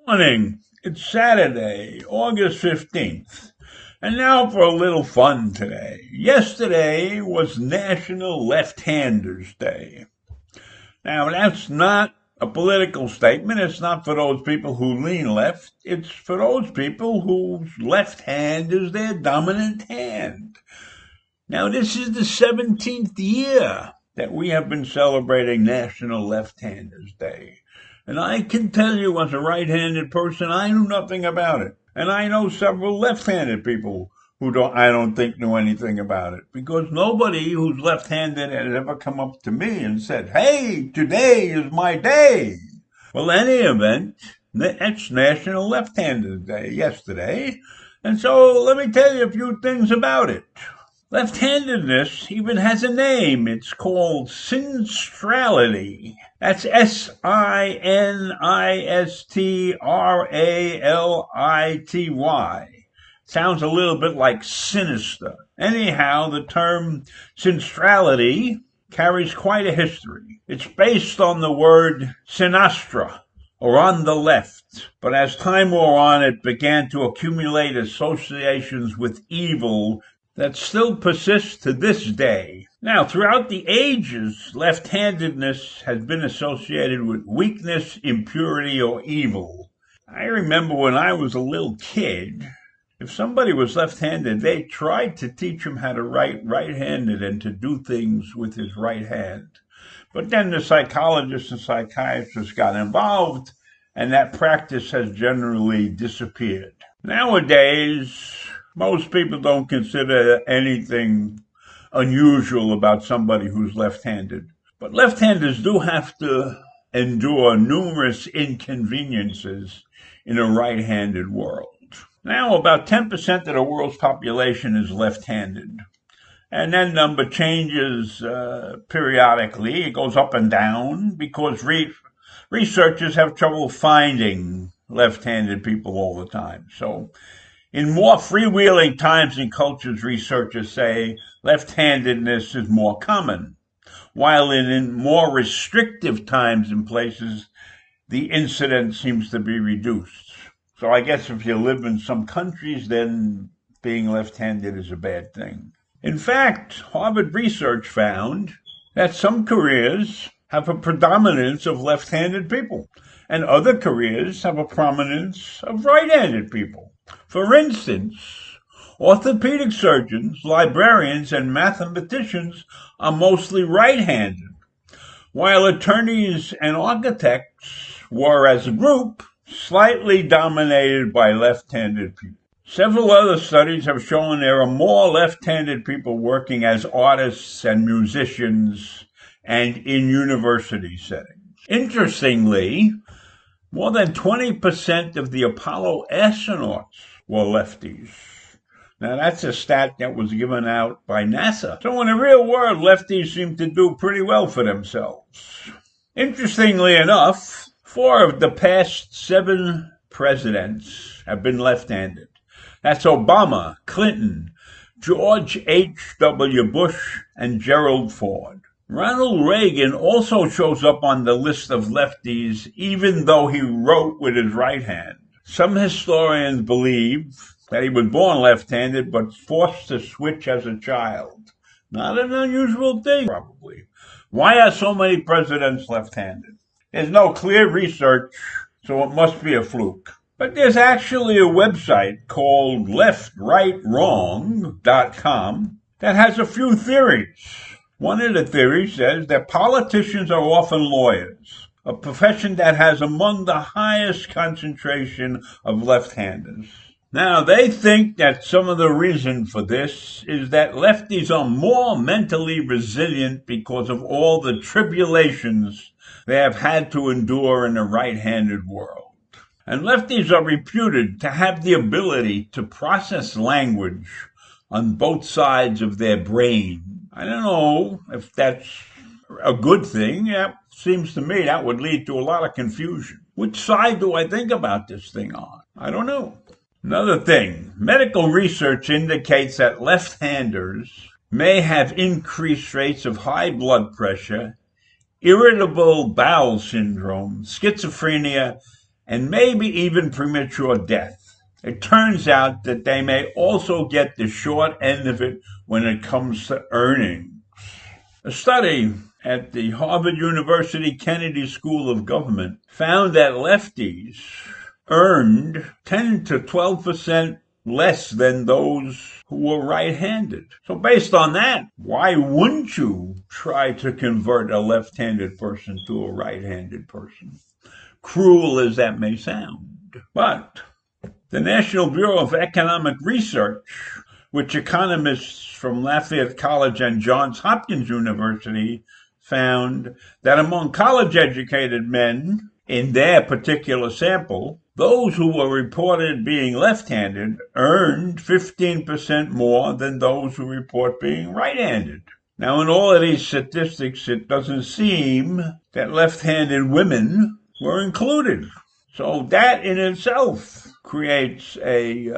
Morning. It's Saturday, August 15th. And now for a little fun today. Yesterday was National Lefthanders Day. Now, that's not a political statement. It's not for those people who lean left. It's for those people whose left hand is their dominant hand. Now, this is the 17th year that we have been celebrating National Lefthanders Day. And I can tell you, as a right-handed person, I knew nothing about it. And I know several left-handed people who I don't think knew anything about it. Because nobody who's left-handed has ever come up to me and said, "Hey, today is my day." Well, in any event, it's National Lefthanders Day yesterday. And so let me tell you a few things about it. Left-handedness even has a name. It's called sinstrality. That's sinstrality. Sounds a little bit like sinister. Anyhow, the term sinstrality carries quite a history. It's based on the word sinistra, or on the left. But as time wore on, it began to accumulate associations with evil that still persists to this day. Now, throughout the ages, left-handedness has been associated with weakness, impurity, or evil. I remember when I was a little kid, if somebody was left-handed, they tried to teach him how to write right-handed and to do things with his right hand. But then the psychologists and psychiatrists got involved, and that practice has generally disappeared. Nowadays, most people don't consider anything unusual about somebody who's left-handed. But left-handers do have to endure numerous inconveniences in a right-handed world. Now, about 10% of the world's population is left-handed. And that number changes periodically. It goes up and down because researchers have trouble finding left-handed people all the time. So, in more freewheeling times and cultures, researchers say left-handedness is more common, while in more restrictive times and places, the incidence seems to be reduced. So I guess if you live in some countries, then being left-handed is a bad thing. In fact, Harvard research found that some careers have a predominance of left-handed people, and other careers have a prominence of right-handed people. For instance, orthopedic surgeons, librarians, and mathematicians are mostly right-handed, while attorneys and architects were, as a group, slightly dominated by left-handed people. Several other studies have shown there are more left-handed people working as artists and musicians and in university settings. Interestingly, more than 20% of the Apollo astronauts were lefties. Now, that's a stat that was given out by NASA. So in the real world, lefties seem to do pretty well for themselves. Interestingly enough, 4 of the past 7 presidents have been left-handed. That's Obama, Clinton, George H.W. Bush, and Gerald Ford. Ronald Reagan also shows up on the list of lefties, even though he wrote with his right hand. Some historians believe that he was born left-handed, but forced to switch as a child. Not an unusual thing, probably. Why are so many presidents left-handed? There's no clear research, so it must be a fluke. But there's actually a website called leftrighwrong.com that has a few theories. One of the theories says that politicians are often lawyers, a profession that has among the highest concentration of left-handers. Now, they think that some of the reason for this is that lefties are more mentally resilient because of all the tribulations they have had to endure in the right-handed world. And lefties are reputed to have the ability to process language on both sides of their brain. I don't know if that's a good thing. It seems to me that would lead to a lot of confusion. Which side do I think about this thing on? I don't know. Another thing, medical research indicates that left-handers may have increased rates of high blood pressure, irritable bowel syndrome, schizophrenia, and maybe even premature death. It turns out that they may also get the short end of it when it comes to earnings. A study at the Harvard University Kennedy School of Government found that lefties earned 10 to 12% less than those who were right-handed. So based on that, why wouldn't you try to convert a left-handed person to a right-handed person? Cruel as that may sound. But the National Bureau of Economic Research, which economists from Lafayette College and Johns Hopkins University found that among college-educated men in their particular sample, those who were reported being left-handed earned 15% more than those who report being right-handed. Now, in all of these statistics, it doesn't seem that left-handed women were included. So that in itself creates a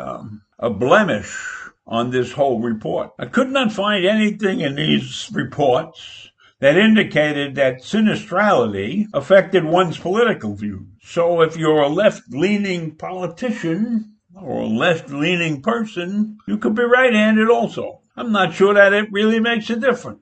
blemish on this whole report. I could not find anything in these reports that indicated that sinistrality affected one's political views. So if you're a left-leaning politician or a left-leaning person, you could be right-handed also. I'm not sure that it really makes a difference.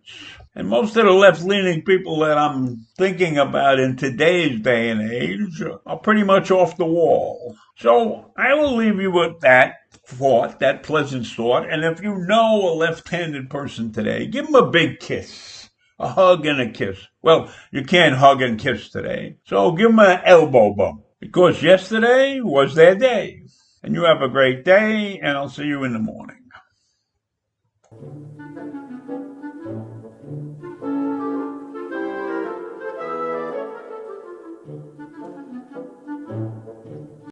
And most of the left-leaning people that I'm thinking about in today's day and age are pretty much off the wall. So I will leave you with that thought, that pleasant thought. And if you know a left-handed person today, give them a big kiss. A hug and a kiss. Well, you can't hug and kiss today. So give them an elbow bump. Because yesterday was their day. And you have a great day, and I'll see you in the morning.